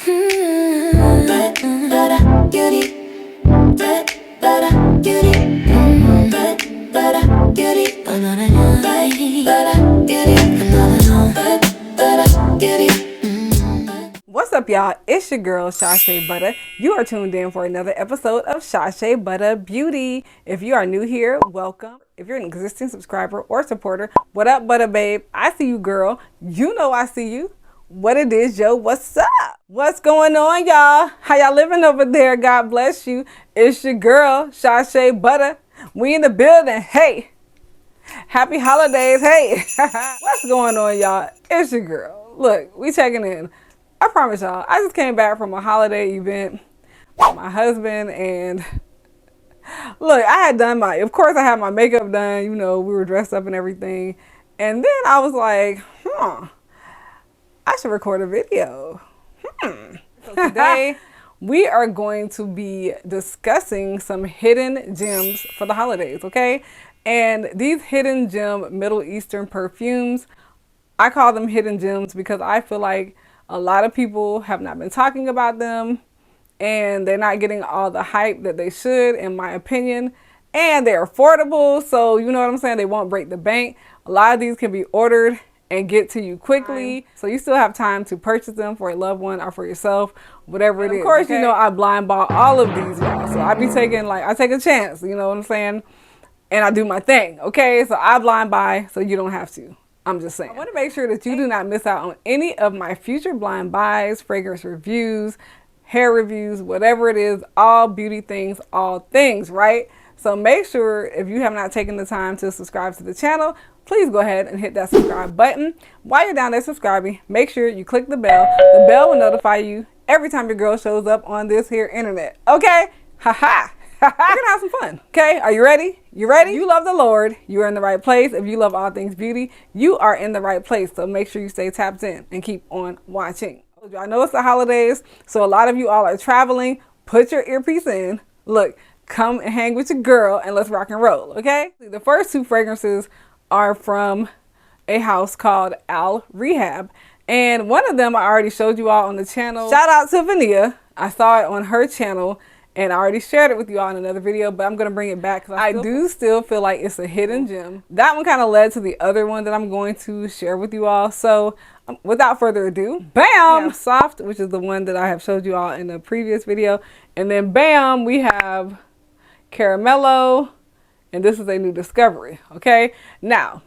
What's up, y'all? It's your girl Chashebutta. You are tuned in for another episode of Chashebutta Beauty. If you are new here, welcome. If you're an existing subscriber or supporter, what up, Butta babe? I see you, girl. You know I see you. What it is, yo, what's up? What's going on, y'all? How y'all living over there? God bless you. It's your girl Chashebutta. We in the building. Hey, happy holidays. Hey, what's going on, y'all? It's your girl. Look, we checking in. I promise y'all, I just came back from a holiday event with my husband, and look, I had done of course I had my makeup done, you know, we were dressed up and everything. And then I was like, I should record a video. So today, we are going to be discussing some hidden gems for the holidays, okay? And these hidden gem Middle Eastern perfumes, I call them hidden gems because I feel like a lot of people have not been talking about them, and they're not getting all the hype that they should, in my opinion. And they're affordable, so you know what I'm saying? They won't break the bank. A lot of these can be ordered and get to you quickly, so you still have time to purchase them for a loved one or for yourself, whatever it is. Of course, okay? You know I blind bought all of these, y'all. So I be taking, I take a chance, you know what I'm saying? And I do my thing, okay? So I blind buy, so you don't have to. I'm just saying. I want to make sure that you do not miss out on any of my future blind buys, fragrance reviews, hair reviews, whatever it is, all beauty things, all things, right? So make sure if you have not taken the time to subscribe to the channel, please go ahead and hit that subscribe button. While you're down there subscribing, make sure you click the bell. The bell will notify you every time your girl shows up on this here internet, okay? Ha-ha. We're gonna have some fun, okay? Are you ready? You ready? You love the Lord, you're in the right place. If you love all things beauty, you are in the right place. So make sure you stay tapped in and keep on watching. I know it's the holidays, so a lot of you all are traveling. Put your earpiece in. Look, come and hang with your girl and let's rock and roll, okay? The first two fragrances are from a house called Rehab, and one of them I already showed you all on the channel. Shout out to Vania. I saw it on her channel, and I already shared it with you all in another video, but I'm going to bring it back because I do still feel like it's a hidden gem. That one kind of led to the other one that I'm going to share with you all. So without further ado, bam, Soft, which is the one that I have showed you all in the previous video. And then bam, we have Caramello, and this is a new discovery, okay? Now,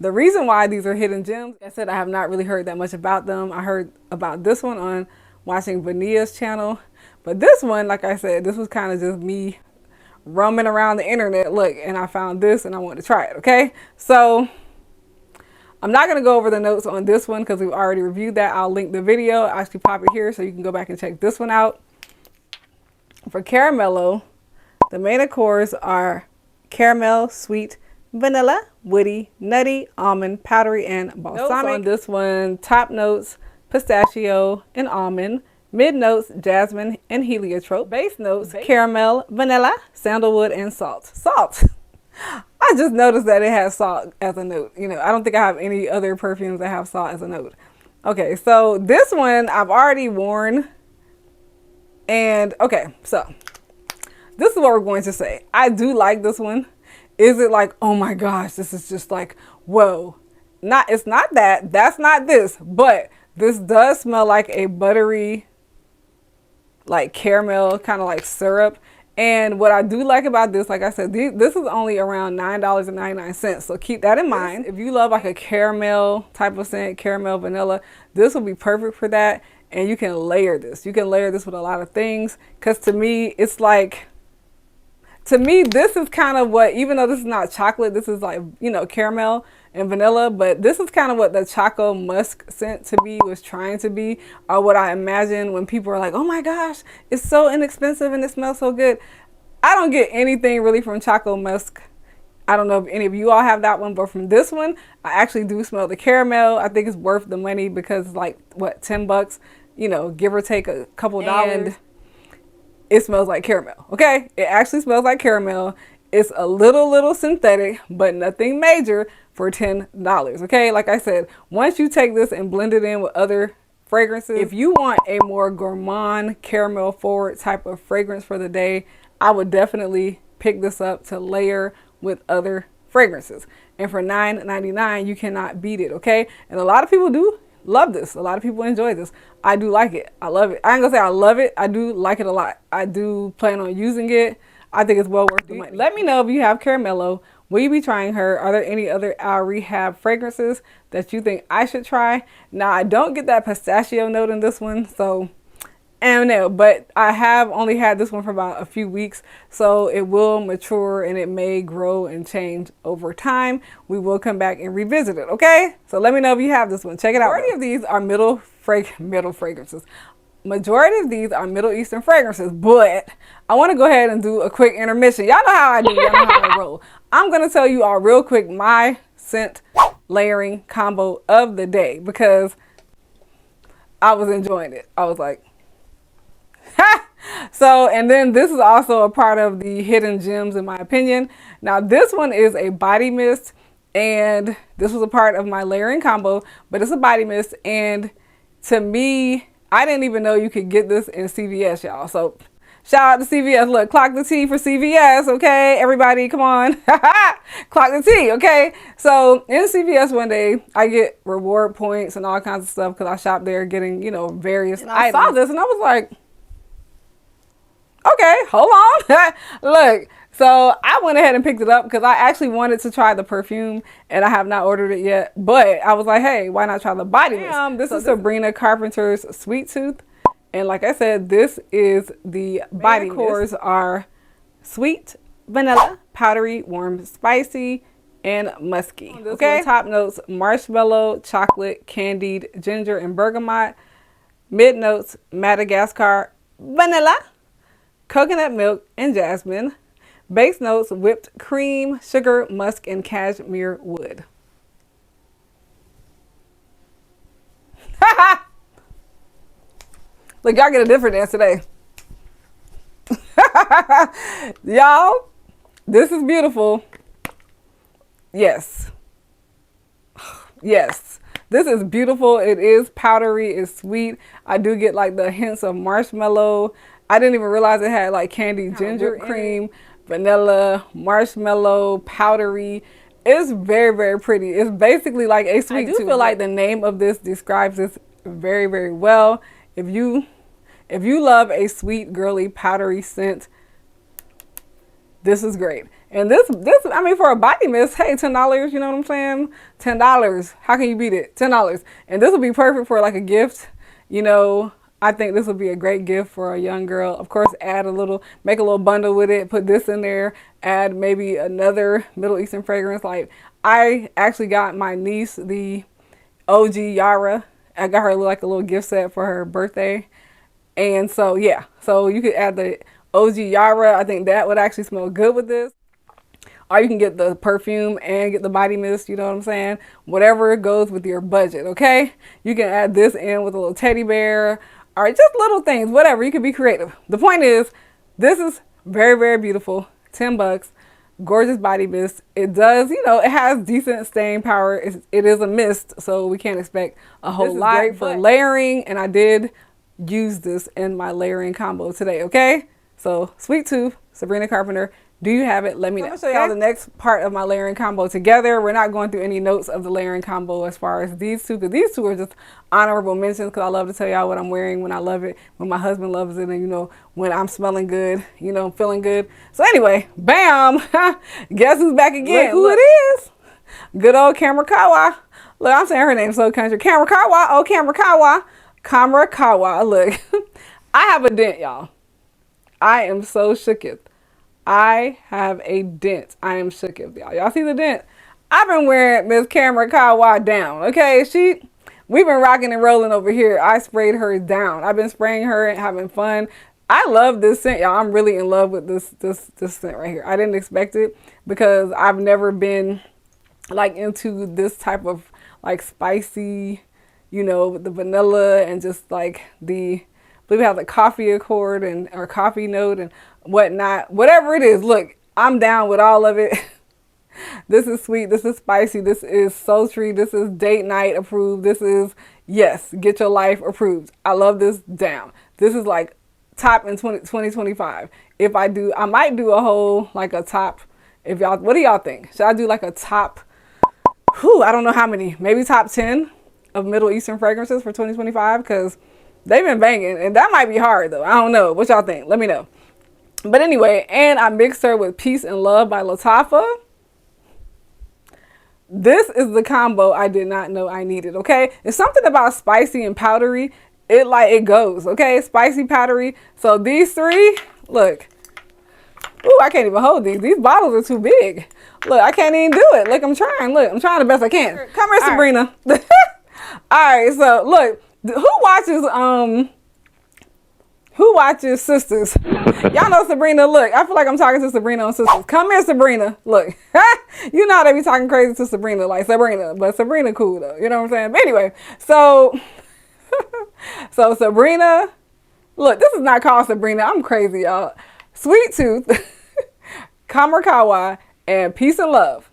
the reason why these are hidden gems, like I said, I have not really heard that much about them. I heard about this one on watching Vania's channel. But this one, like I said, this was kind of just me roaming around the internet, look, and I found this and I wanted to try it, okay? So I'm not going to go over the notes on this one because we've already reviewed that. I'll link the video. I'll actually pop it here so you can go back and check this one out. For Caramello, the main accords are caramel, sweet, vanilla, woody, nutty, almond, powdery, and balsamic. Notes on this one, top notes, pistachio and almond. Mid notes, jasmine and heliotrope. Base notes, caramel, vanilla, sandalwood, and salt. Salt. I just noticed that it has salt as a note. You know, I don't think I have any other perfumes that have salt as a note. Okay, so this one I've already worn. And okay, so this is what we're going to say. I do like this one. Is it like, oh my gosh, this is just like, whoa. It's not that. That's not this. But this does smell like a buttery, like caramel, kind of like syrup. And what I do like about this, like I said, this is only around $9.99. So keep that in mind. If you love like a caramel type of scent, caramel, vanilla, this will be perfect for that. And you can layer this. You can layer this with a lot of things. Because to me, it's like, this is kind of what, even though this is not chocolate, this is like, you know, caramel and vanilla, but this is kind of what the Choco Musk scent to be was trying to be, or what I imagine when people are like, oh my gosh, it's so inexpensive and it smells so good. I don't get anything really from Choco Musk. I don't know if any of you all have that one, but from this one, I actually do smell the caramel. I think it's worth the money because it's like, what, 10 bucks, you know, give or take a couple dollars. It smells like caramel, okay? It actually smells like caramel. It's a little synthetic, but nothing major for $10, okay? Like I said, once you take this and blend it in with other fragrances. If you want a more gourmand, caramel forward type of fragrance for the day, I would definitely pick this up to layer with other fragrances. And for $9.99, you cannot beat it, okay? And a lot of people do love this. A lot of people enjoy this. I do like it. I love it. I ain't gonna say I love it. I do like it a lot. I do plan on using it. I think it's well worth the money. Let me know if you have Caramello. Will you be trying her? Are there any other Rehab fragrances that you think I should try? Now, I don't get that pistachio note in this one, so I don't know, but I have only had this one for about a few weeks, so it will mature and it may grow and change over time. We will come back and revisit it, okay? So let me know if you have this one. Check it out. Majority of these are middle fragrances. Majority of these are Middle Eastern fragrances, but I want to go ahead and do a quick intermission. Y'all know how I do. Y'all know how I roll. I'm going to tell you all real quick my scent layering combo of the day because I was enjoying it. I was like, so, and then this is also a part of the hidden gems in my opinion. Now this one is a body mist, and this was a part of my layering combo, but it's a body mist, and to me, I didn't even know you could get this in CVS, y'all. So shout out to CVS. Look, clock the T for CVS, okay? Everybody, come on. Clock the T, okay? So in CVS one day, I get reward points and all kinds of stuff because I shop there getting, you know, various items. I saw this and I was like, okay, hold on. Look, so I went ahead and picked it up because I actually wanted to try the perfume and I have not ordered it yet. But I was like, hey, why not try the body mist? This is Sabrina Carpenter's Sweet Tooth. And like I said, this is the body cores are sweet, vanilla, powdery, warm, spicy, and musky. Okay, top notes, marshmallow, chocolate, candied, ginger, and bergamot. Mid notes, Madagascar, vanilla, coconut milk, and jasmine. Base notes, whipped cream, sugar, musk, and cashmere wood. Look, y'all get a different dance today. Y'all, this is beautiful. Yes. Yes. This is beautiful. It is powdery. It's sweet. I do get like the hints of marshmallow. I didn't even realize it had like candied ginger cream, vanilla, marshmallow, powdery. It's very, very pretty. It's basically like a sweet tooth. I do feel like the name of this describes this very, very well. If you love a sweet, girly, powdery scent, this is great. And this, I mean, for a body mist, hey, $10, you know what I'm saying? $10. How can you beat it? $10. And this would be perfect for like a gift, you know. I think this would be a great gift for a young girl. Of course, add a little, make a little bundle with it, put this in there, add maybe another Middle Eastern fragrance. Like, I actually got my niece the OG Yara. I got her like a little gift set for her birthday. And so, yeah, so you could add the OG Yara. I think that would actually smell good with this. Or you can get the perfume and get the body mist, you know what I'm saying? Whatever goes with your budget, okay? You can add this in with a little teddy bear, or just little things, whatever. You can be creative. The point is, this is very, very beautiful. $10, gorgeous body mist. It does, you know, it has decent staying power. It is a mist, so we can't expect a whole lot. Great for layering, and I did use this in my layering combo today, okay? So, Sweet Tooth, Sabrina Carpenter. Do you have it? Let me know. I'm going to show y'all the next part of my layering combo together. We're not going through any notes of the layering combo as far as these two, because these two are just honorable mentions, because I love to tell y'all what I'm wearing when I love it, when my husband loves it, and, you know, when I'm smelling good, you know, feeling good. So anyway, bam! Guess who's back again? Look who it is. Good old Kawa. Look, I'm saying her name so country. Kawa. Oh, Kawa. Look, I have a dent, y'all. I am so shooketh. I have a dent. I am shooketh, y'all. Y'all see the dent? I've been wearing Miss Kawa down, okay? We've been rocking and rolling over here. I sprayed her down. I've been spraying her and having fun. I love this scent, y'all. I'm really in love with this scent right here. I didn't expect it because I've never been like into this type of like spicy, you know, the vanilla and just like I believe it has a coffee accord or coffee note and whatnot. Whatever it is, look, I'm down with all of it. This is sweet. This is spicy. This is sultry. This is date night approved. This is, Yes, get your life approved. I love this down. This is like top in 2025. If I do, I might do a whole, like a top. If y'all, what do y'all think? Should I do like a top, I don't know how many, maybe top 10 of Middle Eastern fragrances for 2025? Because they've been banging, and that might be hard though. I don't know. What y'all think? Let me know. But anyway, and I mixed her with Peace and Love by Lattafa. This is the combo I did not know I needed, okay? It's something about spicy and powdery. It goes, okay? Spicy, powdery. So these three, look. Ooh, I can't even hold these. These bottles are too big. Look, I can't even do it. Look, I'm trying. Look, I'm trying the best I can. Come here, Sabrina. All right, so look, who watches Sisters? Y'all know Sabrina. Look, I feel like I'm talking to Sabrina on Sisters. Come here, Sabrina. Look, you know they be talking crazy to Sabrina, like Sabrina, but Sabrina cool though. You know what I'm saying? But anyway, so so Sabrina, look, this is not called Sabrina. I'm crazy, y'all. Sweet Tooth, Kamarkawa, and Peace and Love.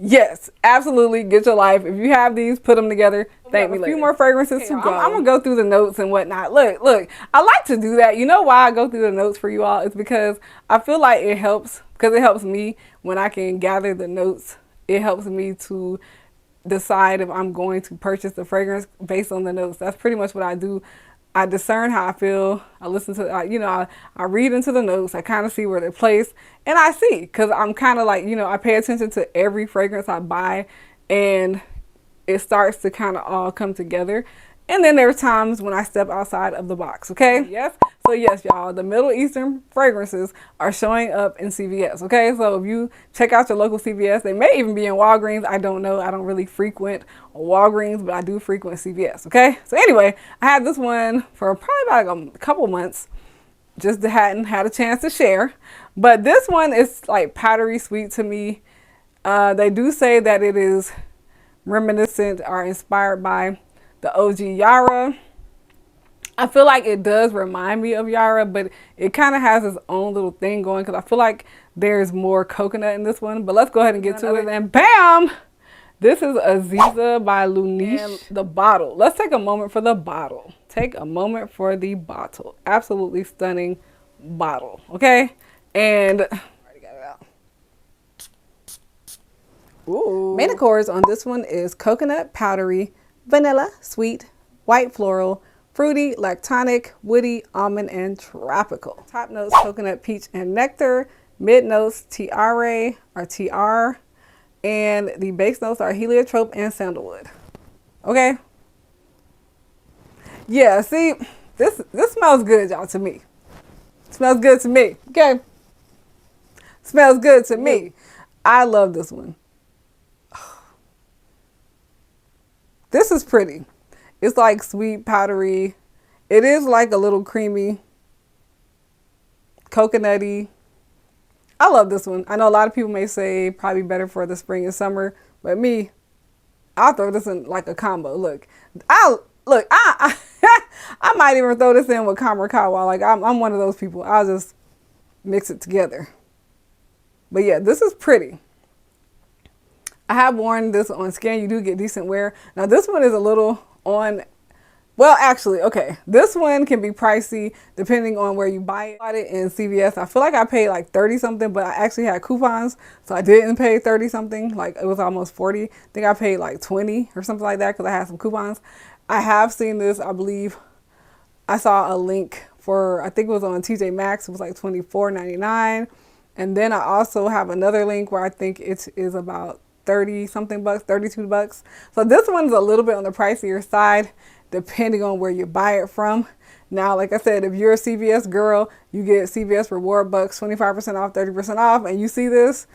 Yes, absolutely. Get your life. If you have these, put them together. Thank me later. A few more fragrances to go. I'm going to go through the notes and whatnot. Look, I like to do that. You know why I go through the notes for you all? It's because I feel like it helps, because it helps me when I can gather the notes. It helps me to decide if I'm going to purchase the fragrance based on the notes. That's pretty much what I do. I discern how I feel. I listen to, I read into the notes. I kind of see where they're placed. And I see, because I'm kind of like, I pay attention to every fragrance I buy. And it starts to kind of all come together. And then there's times when I step outside of the box, okay? Yes. So yes, y'all, the Middle Eastern fragrances are showing up in CVS, okay? So if you check out your local CVS, they may even be in Walgreens. I don't know. I don't really frequent Walgreens, but I do frequent CVS, okay? So anyway, I had this one for probably about a couple months. Just hadn't had a chance to share. But this one is like powdery sweet to me. They do say that it is reminiscent or inspired by the OG Yara. I feel like it does remind me of Yara, but it kind of has its own little thing going, because I feel like there's more coconut in this one. But let's go ahead and get to it. And bam! This is Aziza by Luniche. And the bottle. Let's take a moment for the bottle. Take a moment for the bottle. Absolutely stunning bottle. Okay? And already got it out. Ooh. Main accords on this one is coconut, powdery, vanilla, sweet, white floral, fruity, lactonic, woody, almond, and tropical. Top notes, coconut, peach, and nectar. Mid notes, tiare or TR. And the base notes are heliotrope and sandalwood. Okay? Yeah, see, this smells good, y'all, to me. Smells good to me. Okay? Smells good to me. I love this one. This is pretty. It's like sweet, powdery. It is like a little creamy, coconutty. I love this one. I know a lot of people may say probably better for the spring and summer, but me, I'll throw this in like a combo. Look, I might even throw this in with Kamarkawa. Like I'm one of those people. I'll just mix it together. But yeah, this is pretty. I have worn this on skin. You do get decent wear. Now this one is a little on, well, actually, okay. This one can be pricey depending on where you buy it. I bought it in CVS. I feel like I paid like 30 something, but I actually had coupons. So I didn't pay 30 something. Like it was almost 40. I think I paid like 20 or something like that because I had some coupons. I have seen this, I believe. I saw a link for, I think it was on TJ Maxx. It was like $24.99. And then I also have another link where I think it is about 30 something bucks, 32 bucks. So this one's a little bit on the pricier side depending on where you buy it from. Now, like I said, if you're a CVS girl, you get CVS reward bucks, 25% off, 30% off, and you see this,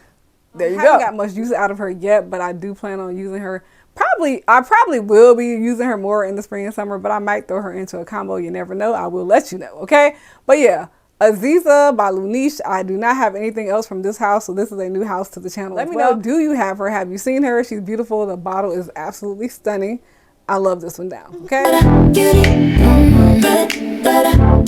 there you go. I haven't got much use out of her yet, but I do plan on using her. I probably will be using her more in the spring and summer, but I might throw her into a combo. You never know. I will let you know, okay? But yeah, Aziza by Luniche. I do not have anything else from this house, so this is a new house to the channel. Let me know, do you have her? Have you seen her? She's beautiful. The bottle is absolutely stunning. I love this one down, okay?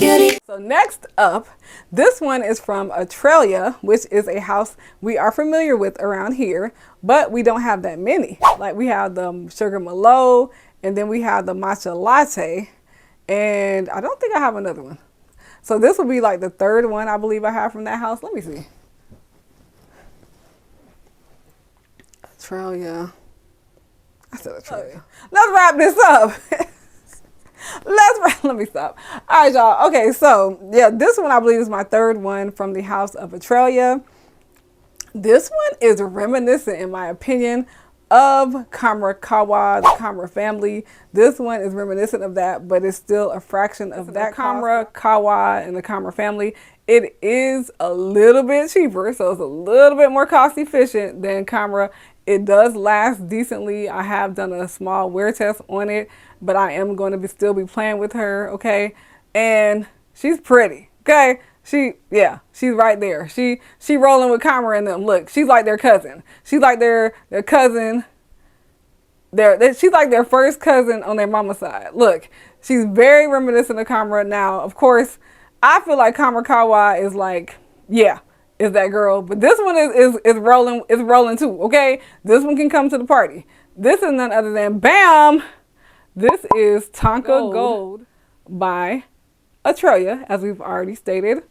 So next up, this one is from Atrella, which is a house we are familiar with around here, but we don't have that many. Like we have the Sugar Malo, and then we have the Matcha Latte, and I don't think I have another one. So this will be like the third one I believe I have from that house. Let me see. Atrella. I said Atrella. Let's wrap this up. Let me stop. All right, y'all. Okay, so yeah, this one I believe is my third one from the house of Atrella. This one is reminiscent, in my opinion, of Kamra Kawa, the Kamra family. This one is reminiscent of that, but it's still a fraction of that Kamra Kawa and the Kamra family. It is a little bit cheaper, so it's a little bit more cost efficient than Kamra. It does last decently. I have done a small wear test on it, but I am going to still be playing with her, okay? And she's pretty, okay? She's right there. She rolling with Kamra and them. Look, she's like their cousin. She's like their cousin. She's like their first cousin on their mama's side. Look, she's very reminiscent of Kamra. Now, of course, I feel like Kamra Kawa is like, yeah, is that girl. But this one is rolling too, okay? This one can come to the party. This is none other than, bam, this is Tonka Gold by Atrella, as we've already stated.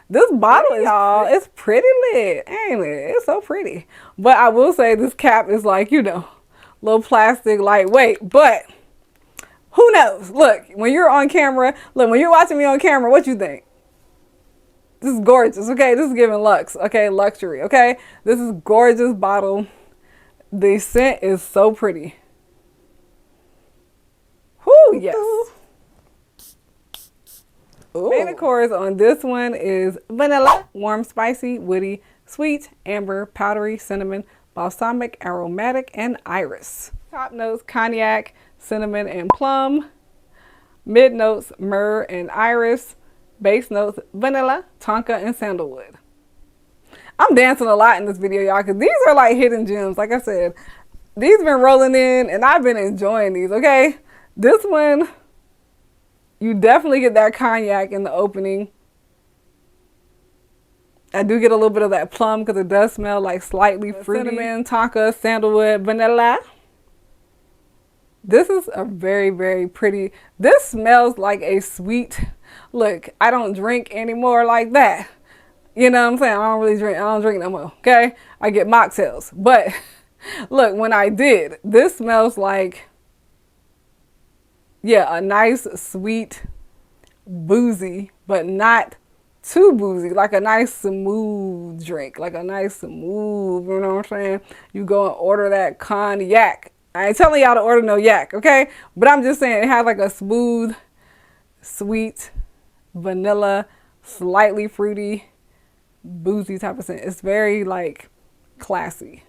This bottle, y'all, it's pretty lit, ain't it? It's so pretty. But I will say this cap is like, you know, little plastic, lightweight. But who knows? Look, when you're on camera, when you're watching me on camera, what you think? This is gorgeous, okay? This is giving luxe, okay? Luxury, okay? This is gorgeous bottle. The scent is so pretty. Whoo, yes. Main chorus on this one is vanilla, warm, spicy, woody, sweet, amber, powdery, cinnamon, balsamic, aromatic, and iris. Top notes, cognac, cinnamon, and plum. Mid notes, myrrh and iris. Base notes, vanilla, tonka, and sandalwood. I'm dancing a lot in this video, y'all, because these are like hidden gems. Like I said, these been rolling in, and I've been enjoying these, okay? This one, you definitely get that cognac in the opening. I do get a little bit of that plum because it does smell like slightly fruity. Cinnamon, tonka, sandalwood, vanilla. This is a very, very pretty. This smells like a sweet. Look, I don't drink anymore like that. You know what I'm saying? I don't really drink. I don't drink no more. Okay? I get mocktails. But look, when I did, this smells like, yeah, a nice, sweet, boozy, but not too boozy. Like a nice, smooth drink. Like a nice, smooth, you know what I'm saying? You go and order that cognac. I ain't telling y'all to order no yak, okay? But I'm just saying it has like a smooth, sweet, vanilla, slightly fruity, boozy type of scent. It's very, like, classy.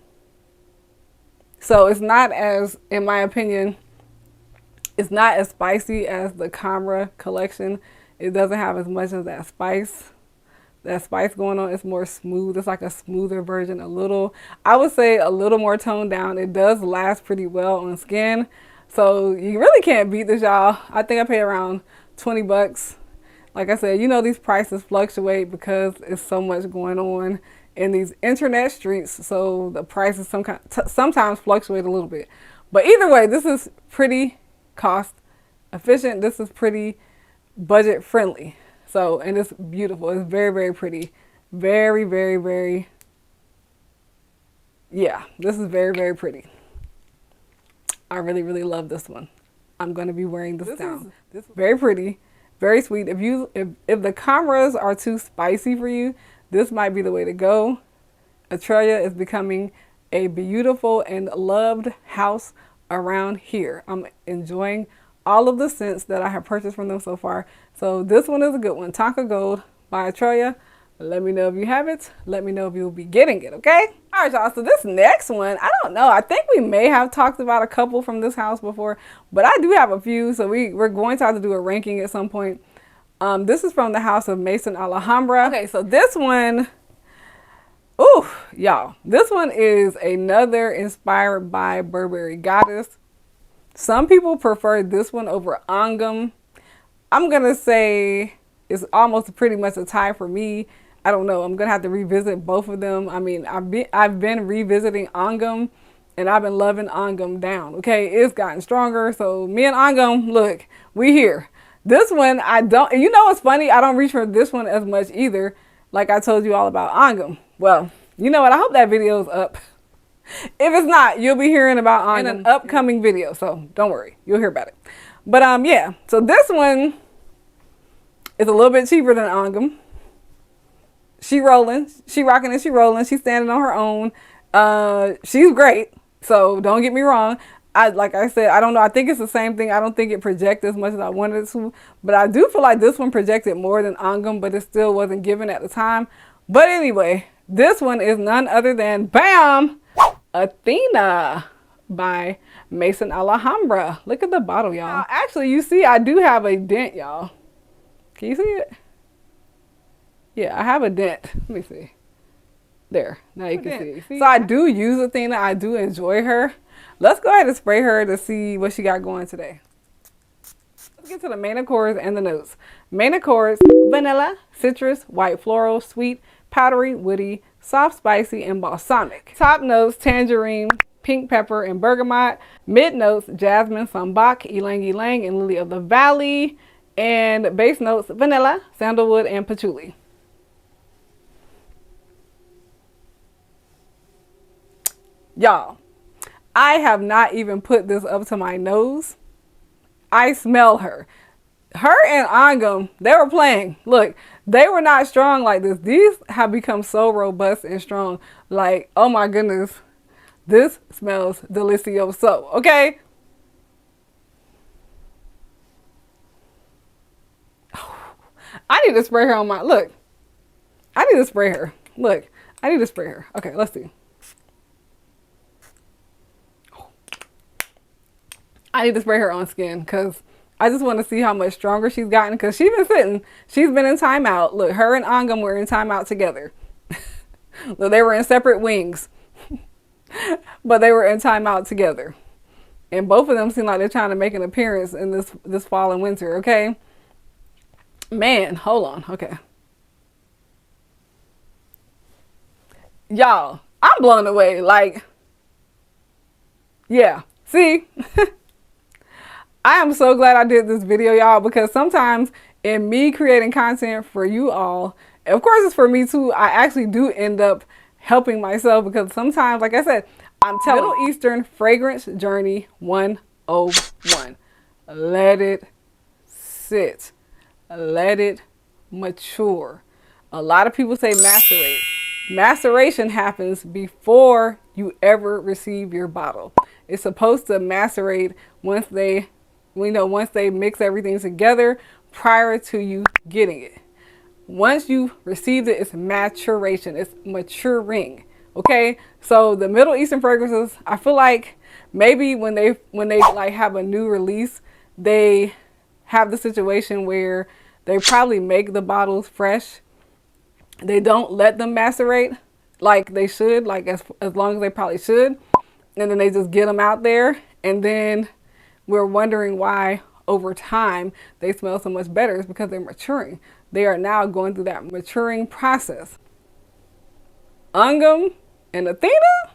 So it's not as, in my opinion, it's not as spicy as the Kamra collection. It doesn't have as much of that spice going on. It's more smooth. It's like a smoother version, I would say a little more toned down. It does last pretty well on skin. So you really can't beat this, y'all. I think I paid around 20 bucks. Like I said, you know, these prices fluctuate because it's so much going on in these internet streets. So the prices sometimes fluctuate a little bit. But either way, this is pretty cost efficient. This is pretty budget friendly. So, and it's beautiful. It's very, very pretty. Very, very, very, yeah, this is very, very pretty. I really, really love this one. I'm going to be wearing this down. This very pretty, very sweet. If the Kamras are too spicy for you, this might be the way to go. Atrella is becoming a beautiful and loved house around here. I'm enjoying all of the scents that I have purchased from them so far. So this one is a good one. Tonka Gold by Atrella. Let me know if you have it. Let me know if you'll be getting it, okay? All right, y'all. So this next one, I don't know. I think we may have talked about a couple from this house before, but I do have a few. So we're going to have to do a ranking at some point. This is from the house of Mason Alhambra. Okay, so this one, ooh, y'all. This one is another inspired by Burberry Goddess. Some people prefer this one over Angam. I'm going to say it's almost pretty much a tie for me. I don't know. I'm gonna have to revisit both of them. I mean, I've been revisiting Angam, and I've been loving Angam down. Okay, it's gotten stronger. So me and Angam, look, we here. This one I don't. You know what's funny? I don't reach for this one as much either. Like I told you all about Angam. Well, you know what? I hope that video is up. If it's not, you'll be hearing about Angam in an upcoming video. So don't worry, you'll hear about it. But yeah. So this one is a little bit cheaper than Angam. She rolling, she rocking and she rolling. She's standing on her own. She's great. So don't get me wrong. Like I said, I don't know. I think it's the same thing. I don't think it projected as much as I wanted it to. But I do feel like this one projected more than Angam, but it still wasn't given at the time. But anyway, this one is none other than, bam, Athena by Mason Alhambra. Look at the bottle, y'all. Actually, you see, I do have a dent, y'all. Can you see it? Yeah, I have a dent. Let me see. There. Now you can see. So I do use Athena. I do enjoy her. Let's go ahead and spray her to see what she got going today. Let's get to the main accords and the notes. Main accords: vanilla, citrus, white floral, sweet, powdery, woody, soft, spicy, and balsamic. Top notes: tangerine, pink pepper, and bergamot. Mid notes: jasmine, sambac, ylang ylang, and lily of the valley. And base notes: vanilla, sandalwood, and patchouli. Y'all, I have not even put this up to my nose. I smell her. Her and Angam, they were playing. Look, they were not strong like this. These have become so robust and strong. Like, oh my goodness, this smells delicioso, okay? I need to spray her on my, look. I need to spray her. Look, I need to spray her. Okay, let's see. I need to spray her on skin because I just want to see how much stronger she's gotten, because she's been sitting. She's been in timeout. Look, her and Angam were in timeout together. Look, they were in separate wings, but they were in timeout together. And both of them seem like they're trying to make an appearance in this fall and winter, okay? Man, hold on. Okay. Y'all, I'm blown away. Like, yeah. See? I am so glad I did this video, y'all, because sometimes in me creating content for you all, of course it's for me too, I actually do end up helping myself, because sometimes, like I said, I'm telling Middle Eastern Fragrance Journey 101. Let it sit. Let it mature. A lot of people say macerate. Maceration happens before you ever receive your bottle. It's supposed to macerate once they mix everything together prior to you getting it. Once you received it, it's maturation. It's maturing. Okay, so the Middle Eastern fragrances, I feel like maybe when they like have a new release, they have the situation where they probably make the bottles fresh. They don't let them macerate like they should, like as long as they probably should, and then they just get them out there, and then we're wondering why over time they smell so much better. It's because they're maturing. They are now going through that maturing process. Angam and Athena,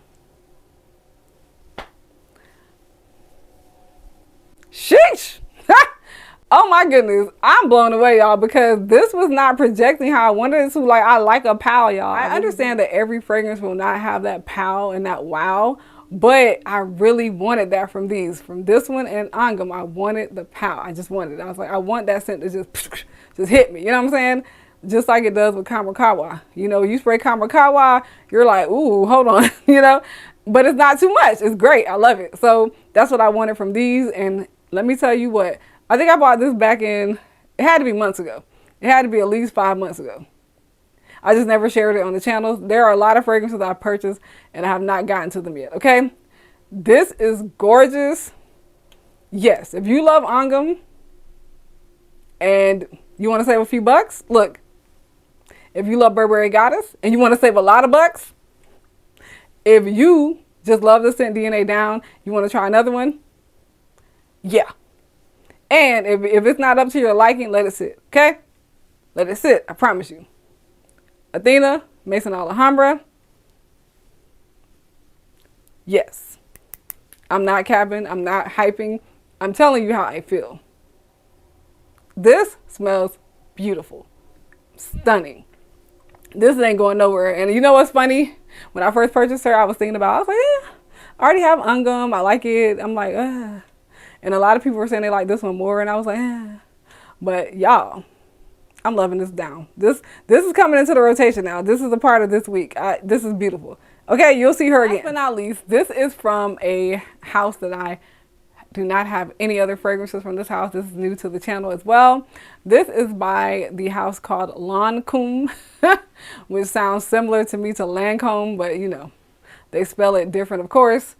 sheesh. Oh my goodness, I'm blown away, y'all, because this was not projecting how I wanted it to. Like, I like a pow, y'all. I understand that every fragrance will not have that pow and that wow, but I really wanted that from these. From this one and Angam, I wanted the pow. I just wanted it. I was like, I want that scent to just hit me. You know what I'm saying? Just like it does with Kamarkawa. You know, you spray Kamarkawa, you're like, ooh, hold on, you know? But it's not too much. It's great. I love it. So that's what I wanted from these. And let me tell you what, I think I bought this back in, it had to be months ago. It had to be at least 5 months ago. I just never shared it on the channel. There are a lot of fragrances I purchased and I have not gotten to them yet, okay? This is gorgeous. Yes, if you love Angam and you want to save a few bucks, look. If you love Burberry Goddess and you want to save a lot of bucks, if you just love the scent DNA Down, you want to try another one, yeah. And if it's not up to your liking, let it sit, okay? Let it sit. I promise you. Athena, Mason Alhambra. Yes. I'm not capping. I'm not hyping. I'm telling you how I feel. This smells beautiful. Stunning. This ain't going nowhere. And you know what's funny? When I first purchased her, I was thinking about, I was like, yeah, I already have Ungum. I like it. I'm like, ugh. And a lot of people were saying they like this one more. And I was like, eh. But y'all, I'm loving this down. This is coming into the rotation now. This is a part of this week. This is beautiful. Okay, you'll see her again. Last but not least, this is from a house that I do not have any other fragrances from this house. This is new to the channel as well. This is by the house called Lancome, which sounds similar to me to Lancome, but you know, they spell it different, of course.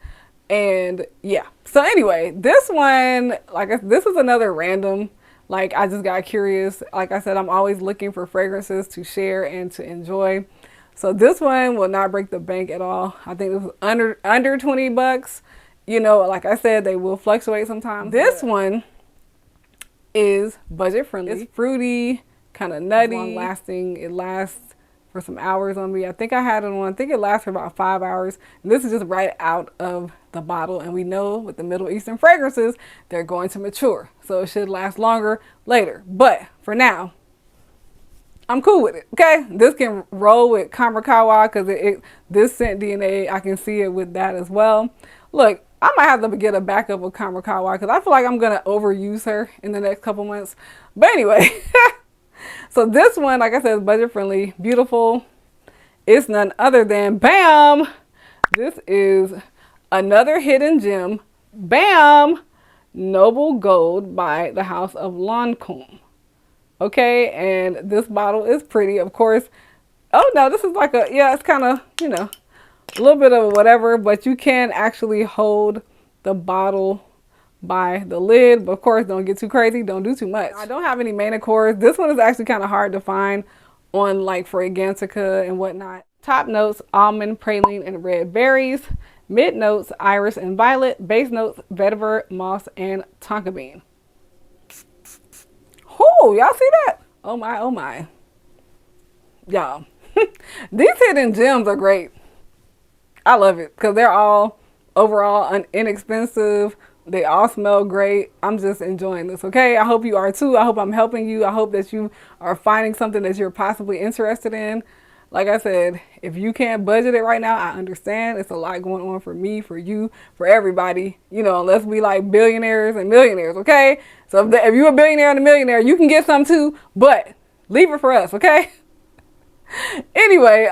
And yeah, so anyway, this one, this is another random, like I just got curious. Like I said, I'm always looking for fragrances to share and to enjoy. So this one will not break the bank at all. I think it was under 20 bucks. You know, like I said, they will fluctuate sometimes. This one is budget friendly. It's fruity, kind of nutty, long lasting. It lasts for some hours on me. I think I had it on, I think it lasts for about 5 hours. And this is just right out of the bottle. And we know with the Middle Eastern fragrances, they're going to mature. So it should last longer later. But for now, I'm cool with it, okay? This can roll with Kamarkawa because this scent DNA, I can see it with that as well. Look, I might have to get a backup of Kamarkawa because I feel like I'm going to overuse her in the next couple months. But anyway, so this one, like I said, is budget friendly, beautiful. It's none other than, bam, this is another hidden gem, bam, Noble Gold by the House of Lancome. Okay, and this bottle is pretty, of course. Oh no, this is like a, yeah, it's kind of, you know, a little bit of whatever, but you can actually hold the bottle by the lid. But of course, don't get too crazy. Don't do too much. I don't have any main accords. This one is actually kind of hard to find on like Fragrantica and whatnot. Top notes, almond, praline, and red berries. Mid notes, iris and violet. Base notes, vetiver, moss, and tonka bean. Oh, y'all see that? Oh my, oh my. Y'all, these hidden gems are great. I love it because they're all overall inexpensive. They all smell great. I'm just enjoying this, okay? I hope you are too. I hope I'm helping you. I hope that you are finding something that you're possibly interested in. Like I said, if you can't budget it right now, I understand. It's a lot going on for me, for you, for everybody. You know, unless we like billionaires and millionaires, okay? So if you're a billionaire and a millionaire, you can get some too, but leave it for us, okay? Anyway,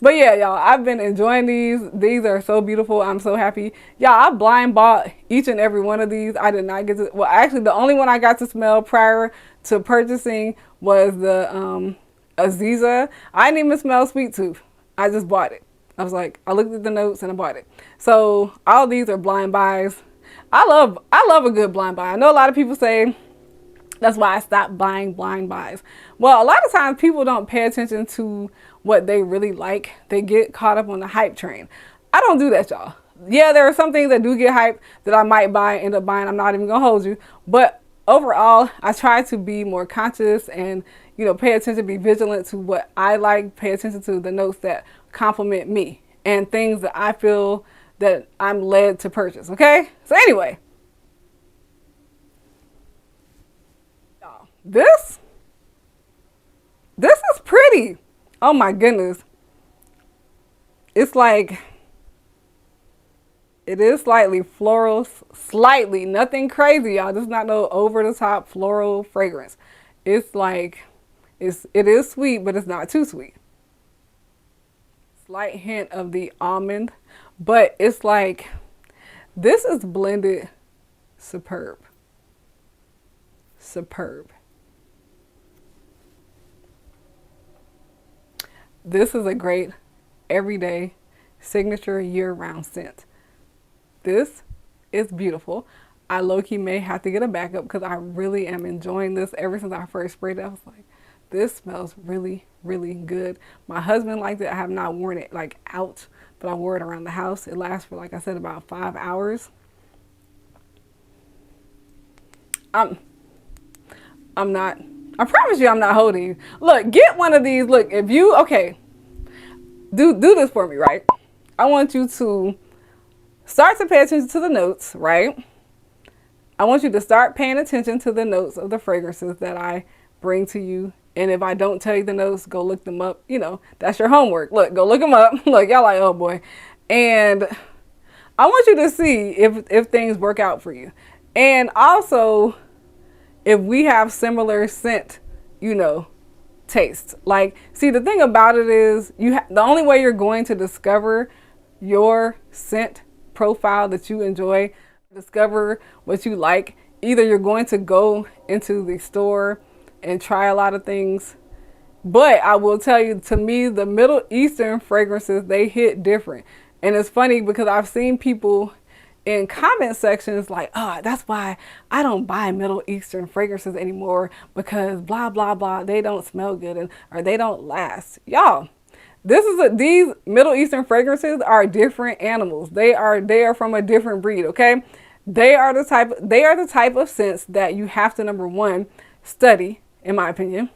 but yeah, y'all, I've been enjoying these. These are so beautiful. I'm so happy. Y'all, I blind bought each and every one of these. I did not get to, well, actually, the only one I got to smell prior to purchasing was the Aziza. I didn't even smell Sweet Tooth. I just bought it. I was like, I looked at the notes and I bought it. So all these are blind buys. I love a good blind buy. I know a lot of people say that's why I stopped buying blind buys. Well, a lot of times people don't pay attention to what they really like. They get caught up on the hype train. I don't do that, y'all. Yeah, there are some things that do get hype that I might buy, end up buying. I'm not even gonna hold you. But overall, I try to be more conscious and, you know, pay attention, be vigilant to what I like, pay attention to the notes that compliment me and things that I feel that I'm led to purchase, okay? So anyway, this is pretty. Oh my goodness. It's like, it is slightly floral, slightly, nothing crazy, y'all. This is not no over the top floral fragrance. It's like, it is sweet, but it's not too sweet. Slight hint of the almond, but it's like, this is blended superb. Superb. This is a great everyday signature year-round scent. This is beautiful. I low-key may have to get a backup because I really am enjoying this. Ever since I first sprayed it, I was like, this smells really, really good. My husband liked it. I have not worn it like out, but I wore it around the house. It lasts for, like I said, about 5 hours. I'm not I promise you I'm not holding you. Look, get one of these. Look, if you, okay, do this for me, right? I want you to start to pay attention to the notes, right? I want you to start paying attention to the notes of the fragrances that I bring to you. And if I don't tell you the notes, go look them up. You know, that's your homework. Look, go look them up. Look, y'all like, oh boy. And I want you to see if things work out for you. And also, if we have similar scent, you know, taste. Like, see, the thing about it is the only way you're going to discover your scent profile that you enjoy, discover what you like, either you're going to go into the store and try a lot of things. But I will tell you, to me, the Middle Eastern fragrances, they hit different. And it's funny because I've seen people in comment sections like, oh, that's why I don't buy Middle Eastern fragrances anymore, because blah, blah, blah, they don't smell good or they don't last. Y'all, these Middle Eastern fragrances are different animals. They are from a different breed, okay? They are the type of scents that you have to, number one, study, in my opinion.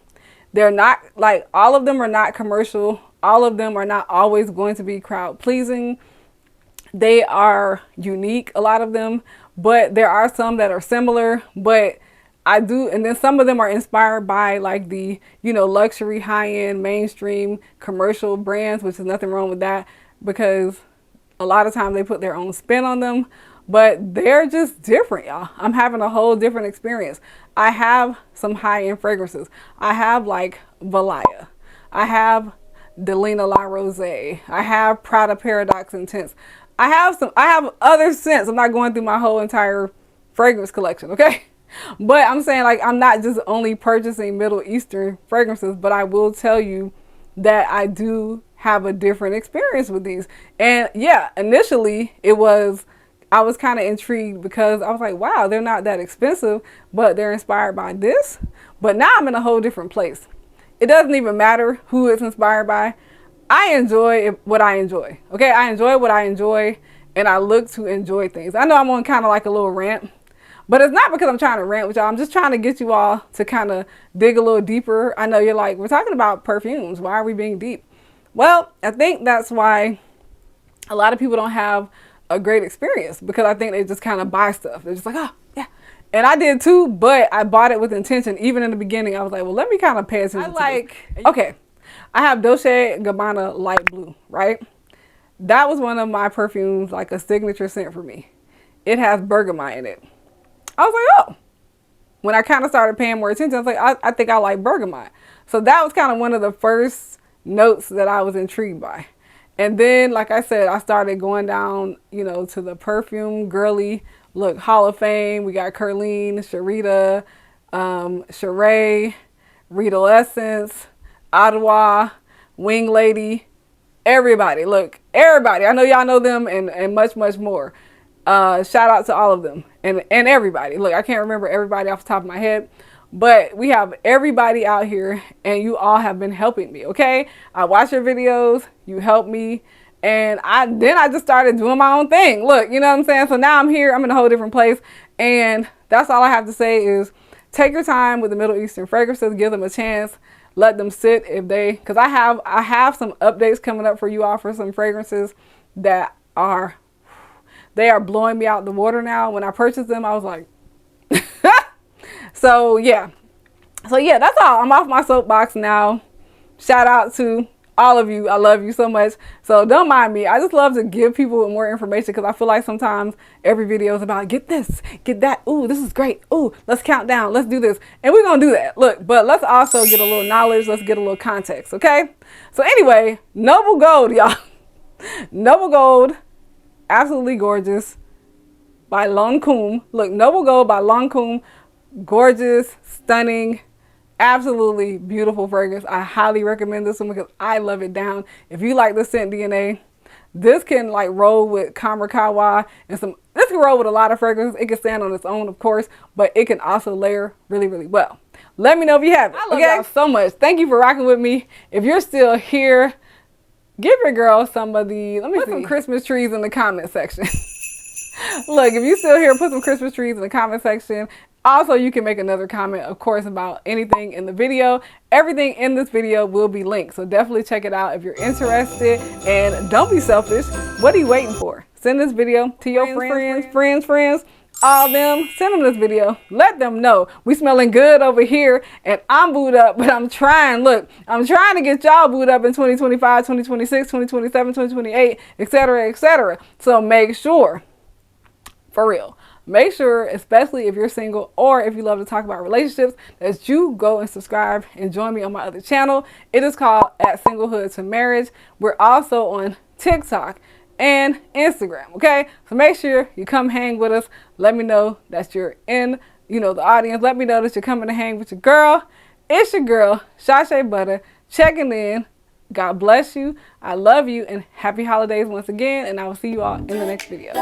They're not, like, all of them are not commercial. All of them are not always going to be crowd pleasing. They are unique, a lot of them, but there are some that are similar. But and then some of them are inspired by, like, the, you know, luxury, high-end, mainstream commercial brands, which is nothing wrong with that, because a lot of times they put their own spin on them. But they're just different, y'all. I'm having a whole different experience. I have some high-end fragrances. I have, like, Valaya. I have Delina La Rose. I have Prada Paradox Intense. I have other scents. I'm not going through my whole entire fragrance collection, okay? But I'm saying, like, I'm not just only purchasing Middle Eastern fragrances, but I will tell you that I do have a different experience with these. And yeah, initially I was kind of intrigued because I was like, wow, they're not that expensive, but they're inspired by this. But now I'm in a whole different place. It doesn't even matter who it's inspired by. I enjoy what I enjoy. Okay, I enjoy what I enjoy, and I look to enjoy things. I know I'm on kind of like a little rant, but it's not because I'm trying to rant with y'all. I'm just trying to get you all to kind of dig a little deeper. I know you're like, we're talking about perfumes. Why are we being deep? Well, I think that's why a lot of people don't have a great experience, because I think they just kind of buy stuff. They're just like, oh yeah, and I did too, but I bought it with intention. Even in the beginning, I was like, well, let me kind of pay attention to this. Okay, I have Dolce & Gabbana Light Blue, right? That was one of my perfumes, like a signature scent for me. It has bergamot in it. I was like, oh. When I kind of started paying more attention, I was like, I think I like bergamot. So that was kind of one of the first notes that I was intrigued by. And then, like I said, I started going down, you know, to the perfume girly look Hall of Fame. We got Curline, Sharita, Chashe, Riedel Essence, Ottawa, Wing Lady, everybody. Look, everybody. I know y'all know them, and much, much more. Shout out to all of them and everybody. Look, I can't remember everybody off the top of my head, but we have everybody out here, and you all have been helping me, okay? I watch your videos, you help me, and then I just started doing my own thing. Look, you know what I'm saying? So now I'm here, I'm in a whole different place, and that's all I have to say is take your time with the Middle Eastern fragrances, give them a chance, let them sit because I have some updates coming up for you all for some fragrances that they are blowing me out the water now. When I purchased them, I was like, So yeah, that's all. I'm off my soapbox now. Shout out to all of you. I love you so much. So don't mind me. I just love to give people more information, because I feel like sometimes every video is about get this, get that. Ooh, this is great. Ooh, let's count down. Let's do this. And we're going to do that. Look, but let's also get a little knowledge. Let's get a little context. Okay. So anyway, Noble Gold, y'all. Noble Gold, absolutely gorgeous, by Lancôme. Look, Noble Gold by Lancôme. Gorgeous, stunning, absolutely beautiful fragrance. I highly recommend this one because I love it down. If you like the scent DNA, this can like roll with Kamerkawa and this can roll with a lot of fragrances. It can stand on its own, of course, but it can also layer really, really well. Let me know if you have it. I love y'all so much. Thank you for rocking with me. If you're still here, give your girl some of the, put some Christmas trees in the comment section. Look, if you're still here, put some Christmas trees in the comment section. Also, you can make another comment, of course, about anything in the video. Everything in this video will be linked, so definitely check it out if you're interested. And don't be selfish. What are you waiting for? Send this video to your friends, all them. Send them this video. Let them know we smelling good over here, and I'm booed up, but I'm trying. Look, I'm trying to get y'all booed up in 2025, 2026, 2027, 2028, etc., etc. So make sure, for real, make sure, especially if you're single or if you love to talk about relationships, that you go and subscribe and join me on my other channel. It is called At Singlehood to Marriage. We're also on TikTok and Instagram, okay? So make sure you come hang with us. Let me know that you're in, the audience. Let me know that you're coming to hang with your girl. It's your girl, Chashebutta, checking in. God bless you. I love you, and happy holidays once again, and I will see you all in the next video.